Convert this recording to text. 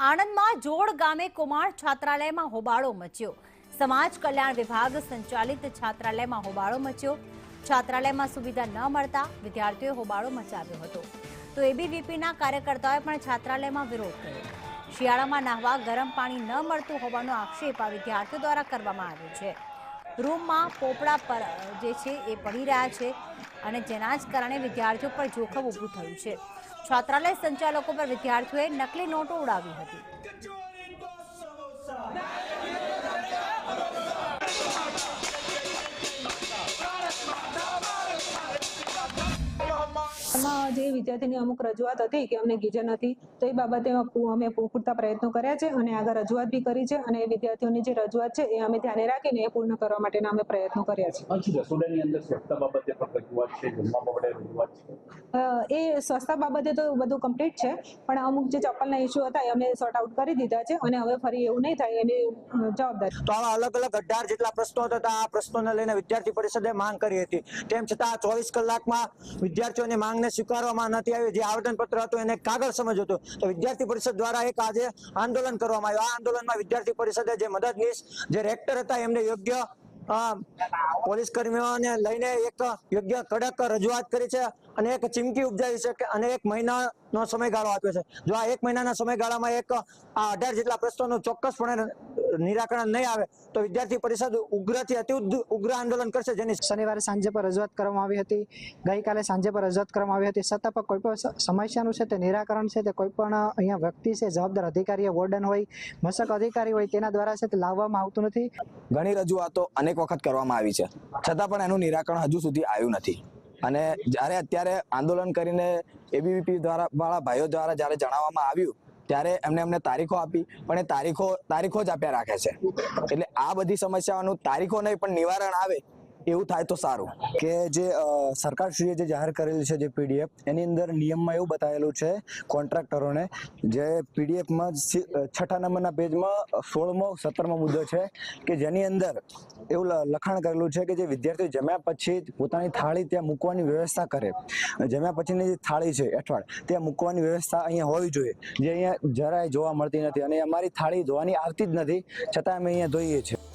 આણંદમાં જોડ ગામે કુમાર છાત્રાલયમાં હોબાળો મચ્યો। સમાજ કલ્યાણ વિભાગ સંચાલિત છાત્રાલયમાં હોબાળો મચ્યો। છાત્રાલયમાં સુવિધા ન મળતા વિદ્યાર્થીઓએ હોબાળો મચાવ્યો હતો। તો એબીવીપીના કાર્યકર્તાઓએ પણ છાત્રાલયમાં વિરોધ કર્યો। શિયાળામાં નાહવા ગરમ પાણી ન મળતું હોવાનો આક્ષેપ આ વિદ્યાર્થીઓ દ્વારા કરવામાં આવ્યો છે। રૂમમાં પોપડા પર જે છે એ પડી રહ્યા છે અને જેના જ કારણે વિદ્યાર્થીઓ પર જોખમ ઊભું થયું છે। છાત્રાલય સંચાલકો પર વિદ્યાર્થીઓએ નકલી નોટો ઉડાવી હતી। જે વિદ્યાર્થીની અમુક રજૂઆત હતી કે અમને ગીઝર નથી, તો એ બાબતે અમે પૂરતા પ્રયત્નો કર્યા છે અને આગળ રજૂઆત બી કરી છે અને વિદ્યાર્થીઓની જે રજૂઆત છે એ અમે ધ્યાને રાખીને એ પૂર્ણ કરવા માટેના અમે પ્રયત્નો કર્યા છે। રસોડાની અંદર સ્વચ્છતા બાબતે પણ રજૂઆત છે, જમવા બાબતે રજૂઆત છે। એ સ્વચ્છતા બાબતે તો બધું કમ્પ્લીટ છે, પણ અમુક જે ચપ્પલના ઇસ્યુ હતા એ અમે સોર્ટ આઉટ કરી દીધા છે અને હવે ફરી એવું નહીં થાય એની જવાબદારી। તો આવા અલગ અલગ 18 જેટલા પ્રશ્નો હતા। આ પ્રશ્નોને લઈને વિદ્યાર્થી પરિષદે માંગ કરી હતી। તેમ છતાં 24 કલાકમાં વિદ્યાર્થીઓની માંગને સ્વીકારવામાં નથી આવી। જે આવેદનપત્ર હતું એને કાગળ સમજ હતું, તો વિદ્યાર્થી પરિષદ દ્વારા એક આજે આંદોલન કરવામાં આવ્યું। આ આંદોલનમાં વિદ્યાર્થી પરિષદે જે મદદનીશ જે રેક્ટર હતા એમને યોગ્ય પોલીસ કર્મીઓને લઈને એક યોગ્ય કડક રજૂઆત કરી છે અને એક ચીમકી ઉપજાવી છે અને 1 મહિનાનો સમયગાળો આપ્યો છે। જો આ 1 મહિનાના સમયગાળામાં આ 18 જેટલા પ્રશ્નોનું ચોક્કસપણે નિરાકરણ નહીં આવે તો વિદ્યાર્થી પરિષદ ઉગ્રથી અતિ ઉગ્ર આંદોલન કરશે। જેની શનિવારે સાંજે પર રજૂઆત કરવામાં આવી હતી, ગઈકાલે સાંજે પર રજૂઆત કરવામાં આવી હતી, છતાં પણ કોઈ પણ સમસ્યાનું છે તે નિરાકરણ છે તે કોઈ પણ અહીંયા વ્યક્તિ છે, જવાબદાર અધિકારી, વોર્ડન હોય, મશક અધિકારી હોય તેના દ્વારા છે તે લાવવામાં આવતું નથી। ઘણી રજૂઆતો અનેક વખત કરવામાં આવી છે, છતાં પણ એનું નિરાકરણ હજુ સુધી આવ્યું નથી। અને જ્યારે અત્યારે આંદોલન કરીને એબીવીપી દ્વારા વાળા ભાઈઓ દ્વારા જ્યારે જણાવવામાં આવ્યું ત્યારે એમને તારીખો આપી, પણ એ તારીખો જ આપ્યા રાખે છે। એટલે આ બધી સમસ્યાઓનું તારીખો નહીં પણ નિવારણ આવે એવું થાય તો સારું। કે જે સરકારશ્રીએ જે જાહેર કરેલું છે જે પીડીએફ, એની અંદર નિયમમાં એવું બતાવેલું છે કોન્ટ્રાક્ટરોને, જે પીડીએફમાં 6ઠા નંબરના પેજમાં 16મો 17મો મુદ્દો છે કે જેની અંદર એવું લખાણ કરેલું છે કે જે વિદ્યાર્થીઓ જમ્યા પછી પોતાની થાળી ત્યાં મૂકવાની વ્યવસ્થા કરે। જમ્યા પછીની જે થાળી છે અઠવાડ ત્યાં મૂકવાની વ્યવસ્થા અહીંયા હોવી જોઈએ, જે અહીંયા જરાય જોવા મળતી નથી અને અમારી થાળી ધોવાની આવતી જ નથી, છતાં અમે અહીંયા ધોઈએ છીએ।